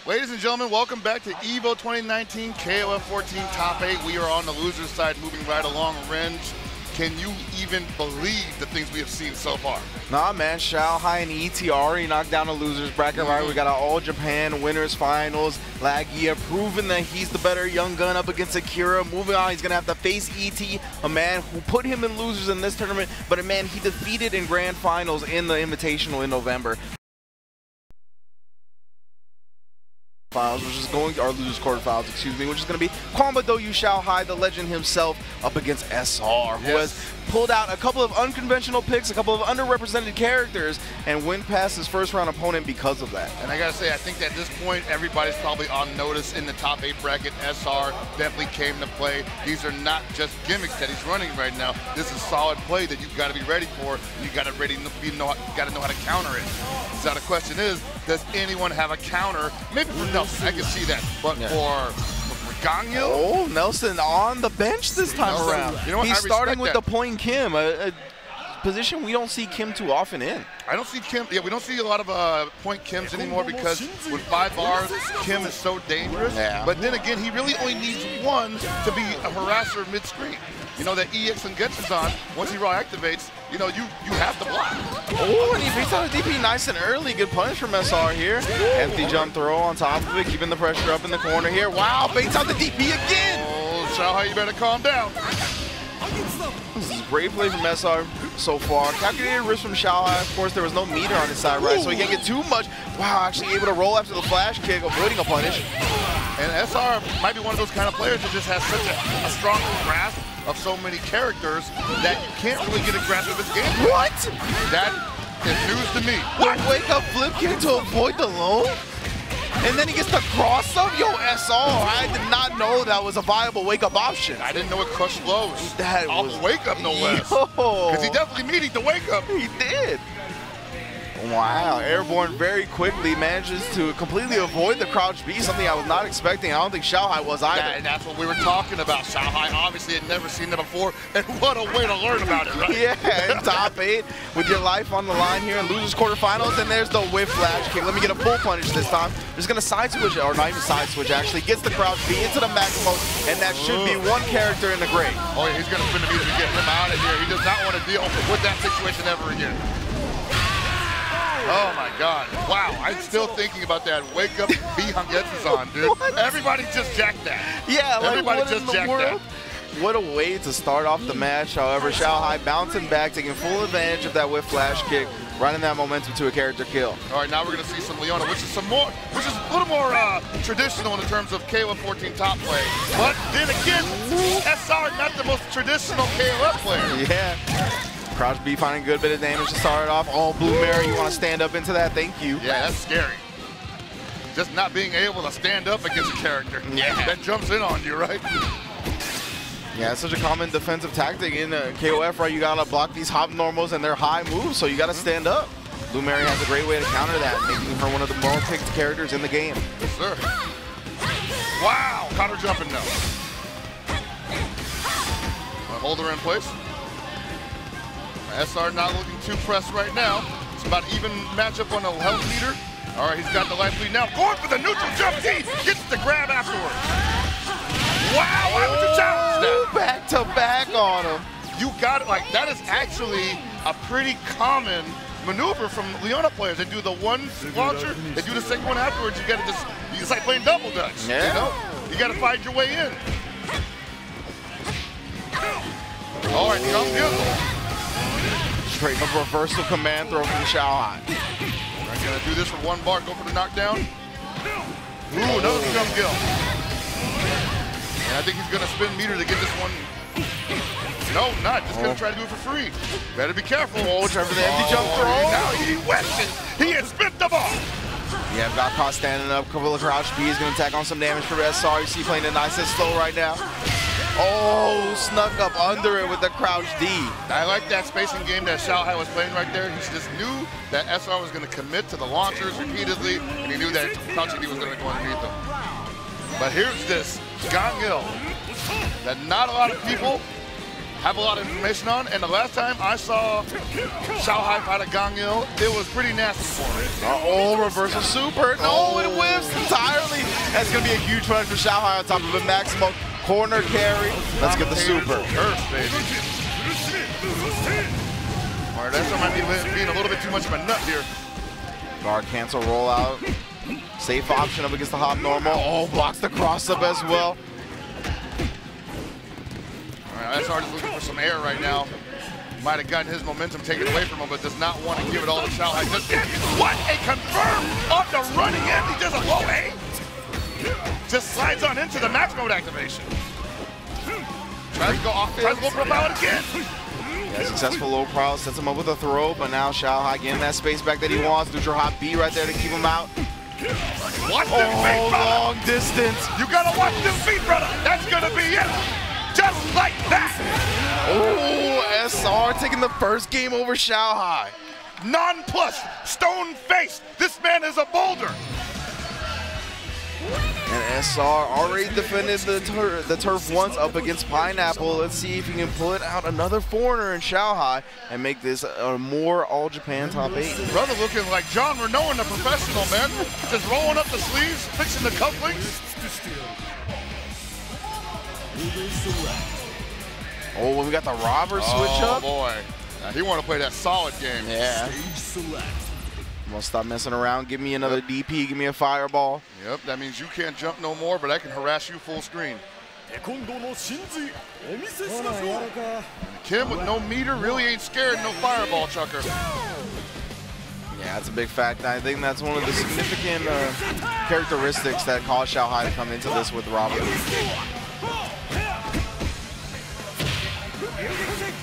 Ladies and gentlemen, welcome back to EVO 2019 KOF14 Top 8. We are on the loser's side, moving right along. Renge, can you even believe the things we have seen so far? Nah, man. Xiaohai and ET already knocked down the loser's bracket. Right, we got our All Japan winners finals. Lagia proving that he's the better young gun up against Akira. Moving on, he's gonna have to face ET, a man who put him in losers in this tournament, but a man he defeated in grand finals in the Invitational in November. Finals, which is going to our losers quarterfinals, excuse me, which is going to be Qanba, Douyu, Xiaohai, the legend himself, up against SR, who has pulled out a couple of unconventional picks, a couple of underrepresented characters, and went past his first round opponent because of that. And I gotta say, I think at this point, everybody's probably on notice in the top 8 bracket. SR definitely came to play. These are not just gimmicks that he's running right now. This is solid play that you've got to be ready for. You got to know how to counter it. So the question is, does anyone have a counter? Maybe for Nelson, I can see that, but for Gangil? Oh, Nelson on the bench this time around. You know what? He's starting with the point Kim, a position we don't see Kim too often in. I don't see Kim. Yeah, we don't see a lot of point Kims anymore because with 5 bars, Kim is so dangerous. Yeah. But then again, he really only needs one to be a harasser mid-screen. You know, that EX and Genshin's on, once he raw activates, you know, you have to block. Oh, and he beats out a DP nice and early. Good punish from SR here. Empty jump throw on top of it, keeping the pressure up in the corner here. Wow, baits out the DP again. Oh, Xiaohai, you better calm down. This is great play from SR so far. Calculated risk from Xiaohai. Of course, there was no meter on his side, right? So he can't get too much. Wow, actually able to roll after the flash kick, avoiding a punish. And SR might be one of those kind of players that just has such a strong grasp of so many characters that you can't really get a grasp of his game. What? That is news to me. The wake up flip kick to avoid the low? And then he gets the cross up? Yo, SR, I did not know that was a viable wake up option. I didn't know it crushed lows. That was wake up, no less. Because he definitely needed the wake up. He did. Wow, Airborne very quickly manages to completely avoid the crouch B, something I was not expecting. I don't think Xiaohai was either. And that's what we were talking about. Xiaohai obviously had never seen that before, and what a way to learn about it, right? Yeah, in top 8 with your life on the line here in losers quarterfinals, and there's the whip flash kick. Let me get a full punish this time. Just gonna side switch, or not even side switch actually, gets the crouch B into the maximum, and that should be one character in the gray. Oh yeah, he's gonna spin the music to get him out of here. He does not want to deal with that situation ever again. Oh my God! Wow, I'm still thinking about that wake up B Hangetsu's on, dude. What? Everybody just jacked that. Yeah, like everybody just jacked that. What a way to start off the match. However, Xiaohai bouncing back, taking full advantage of that whip flash kick, running that momentum to a character kill. All right, now we're gonna see some Leona, which is a little more traditional in terms of KOF14 top play. But then again, SR not the most traditional KOF player. Yeah. Crouch B finding a good bit of damage to start it off. Oh, Blue Mary, you want to stand up into that? Thank you. Yeah, that's scary. Just not being able to stand up against a character that jumps in on you, right? Yeah, it's such a common defensive tactic in KOF, right? You gotta block these hop normals and their high moves, so you gotta stand up. Blue Mary has a great way to counter that, making her one of the more picked characters in the game. Yes, sir. Wow, caught her jumping now. Hold her in place. SR not looking too pressed right now. It's about even matchup on the health meter. All right, he's got the life lead now. Going for the neutral jump. He gets the grab afterwards. Wow, why would you challenge that? Back to back on him. You got it. Like, that is actually a pretty common maneuver from Leona players. They do the one launcher, they do the second one afterwards. You gotta just, it's like playing double dutch. Yeah. You know? You gotta find your way in. All right, Qanba. Straight up reversal command throw from Xiaohai. I'm gonna do this for 1 bar, go for the knockdown. Ooh, another Qanba. And I think he's gonna spin meter to get this one. No, not. Just gonna try to do it for free. Better be careful. Oh, try for the empty jump throw. Now he wetted. He has spit the ball. Yeah, got caught standing up. Couple of crouch B is gonna tack on some damage for SR. You see playing it nice and slow right now. Oh, snuck up under it with the crouch D. I like that spacing game that Xiaohai was playing right there. He just knew that SR was going to commit to the launchers repeatedly, and he knew that crouching D was going to go underneath them. But here's this Gangil that not a lot of people have a lot of information on, and the last time I saw Xiaohai fight a Gangil, it was pretty nasty for him. Oh, reversal super. No, it whiffs. Entire That's going to be a huge run for Xiaohai on top of it. Maximo corner carry. Let's get the super. Curse, baby. All right, that might be being a little bit too much of a nut here. Guard cancel rollout. Safe option up against the hop normal. Oh, blocks the cross up as well. All right, SR is looking for some air right now. Might have gotten his momentum taken away from him, but does not want to give it all to Xiaohai. What a confirm off the running end. He does a low A. Just slides on into the max mode activation. Tries to go off, tries to go profile it again. Yeah, successful low profile, sets him up with a throw, but now Xiaohai getting that space back that he wants. Neutral hop B right there to keep him out. Watch them feet, brother. Long distance. You gotta watch them feet, brother. That's gonna be it. Just like that. Oh, SR taking the first game over Xiaohai. Non-plus, stone face. This man is a boulder. And SR already defended the turf once up against Pineapple. Let's see if he can put out another foreigner in Xiaohai and make this a more All-Japan top 8. Brother looking like John Renault in the professional, man. Just rolling up the sleeves, fixing the cufflinks. Oh, when we got the robber switch up. Oh, boy. Now, he want to play that solid game. Yeah. I'm gonna stop messing around. Give me another DP. Give me a fireball. Yep, that means you can't jump no more, but I can harass you full screen. Kim with no meter really ain't scared, no fireball chucker. Yeah, that's a big fact. I think that's one of the significant characteristics that caused Xiaohai to come into this with Robert.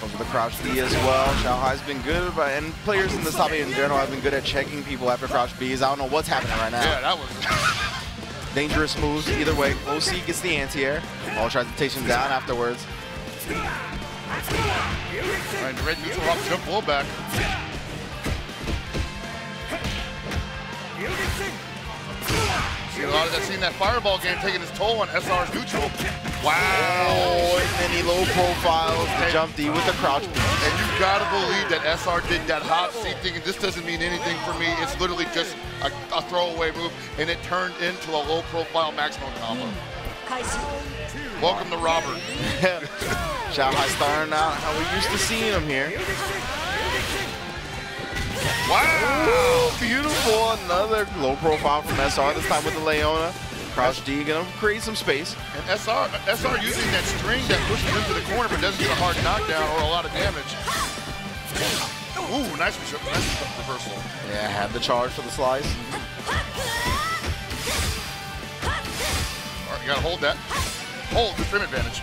Over the crouch B as well. Xiaohai's been good, and players in this top 8 in general have been good at checking people after crouch Bs. I don't know what's happening right now. Yeah, that was dangerous moves either way. Low C gets the anti-air. Ball tries to take him down afterwards. All right, the red neutral hop jump blow back. Seen that fireball game taking its toll on SR's neutral. Wow. Oh, and then he low profiles the jump D with the crouch B. And you gotta believe that SR did that hot seat thing, and this doesn't mean anything for me. It's literally just a throwaway move, and it turned into a low profile maximum combo. Welcome to Robert. Xiaohai starting out how we used to seeing him here. Wow! Ooh, beautiful. Another low profile from SR, this time with the Leona. Crouch D, gonna create some space. And SR using that string that pushes into the corner but doesn't get a hard knockdown or a lot of damage. Ooh, nice reversal. Yeah, had the charge for the slice. All right, you gotta hold that. Hold the trim advantage.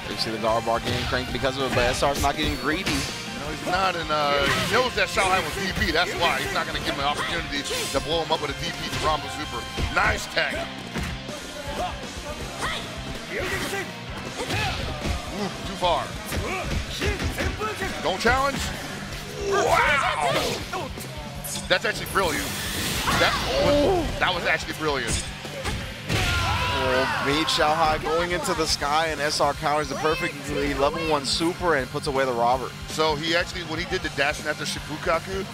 You see the guard bar getting cranked because of it, but SR's not getting greedy. No, he's not, and he knows that Xiaohai was DP. That's why he's not going to give him an opportunity to blow him up with a DP to Rambo Super. Nice tag. Ooh, too far. Don't challenge. Wow! That's actually brilliant. That was actually brilliant. Meet Xiaohai going into the sky, and SR counters the perfectly level 1 super and puts away the robber. So he actually, when he did the dash after Shibukaku,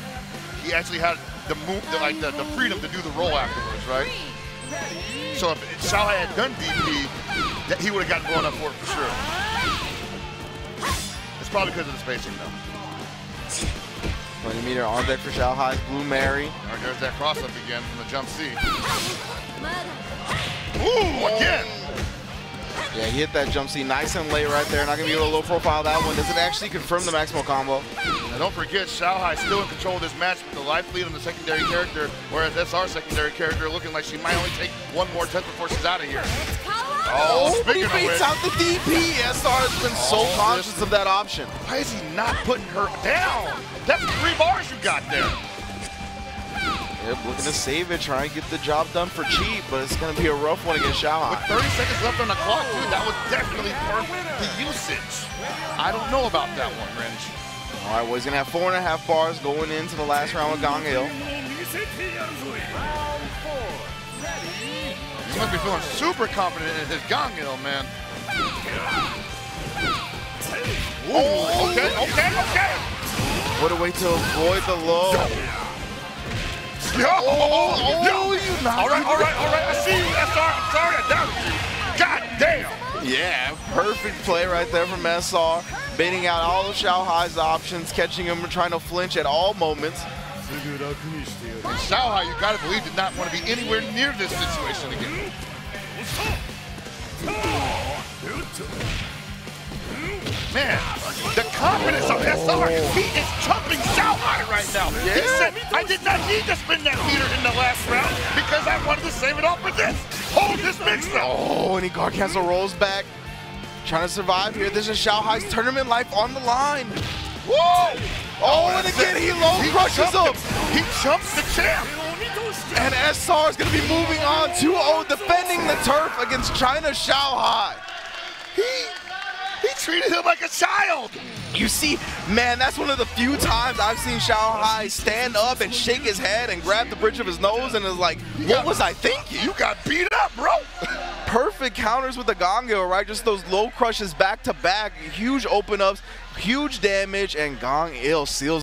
he actually had the move, the freedom to do the roll afterwards, right? So if Xiaohai had done DP, he would have gotten blown up for it for sure. It's probably because of the spacing though. 20 meter on deck for Xiaohai's Blue Mary. All right, there's that cross up again from the jump C. Ooh, again! Yeah, he hit that jump C nice and late right there. Not going to be able to low profile that one. Does it actually confirm the maximal combo? Now don't forget, Xiaohai still in control of this match with the life lead on the secondary character, whereas SR's secondary character looking like she might only take one more test before she's out of here. Oh, he beats out the DP. SR has been so conscious of that option. Why is he not putting her down? That's 3 bars you got there. Yep, looking to save it, trying to get the job done for cheap, but it's going to be a rough one against Xiaohai. With 30 seconds left on the clock, too, that was definitely worth the usage. I don't know about that one, Renge. All right, well, he's going to have 4.5 bars going into the last round with Gong Hill. He must be feeling super confident in his Gong Hill, man. Ooh, okay. What a way to avoid the low. Yo, you knocked all right. I'm sorry I doubted you. God damn. Yeah, perfect play right there from SR. Baiting out all of Xiaohai's options, catching him trying to flinch at all moments. And Xiaohai, you gotta believe, did not want to be anywhere near this situation again. Man, the confidence of SR, he is chumping Xiaohai right now. Yeah. He said, I did not need to spin that meter in the last round because I wanted to save it all for this. Hold this mix-up. Oh, and he guard cancel rolls back. Trying to survive here. This is Xiaohai's tournament life on the line. Whoa! Oh, and again, he low crushes him. He chumps the champ. And SR is going to be moving on 2-0, defending the turf against China Xiaohai. He treated him like a child. You see, man, that's one of the few times I've seen Xiaohai stand up and shake his head and grab the bridge of his nose and is like, what was I thinking? You got beat up, bro. Perfect counters with the Gongyo, right? Just those low crushes back to back, huge open ups, huge damage, and Gong Il seals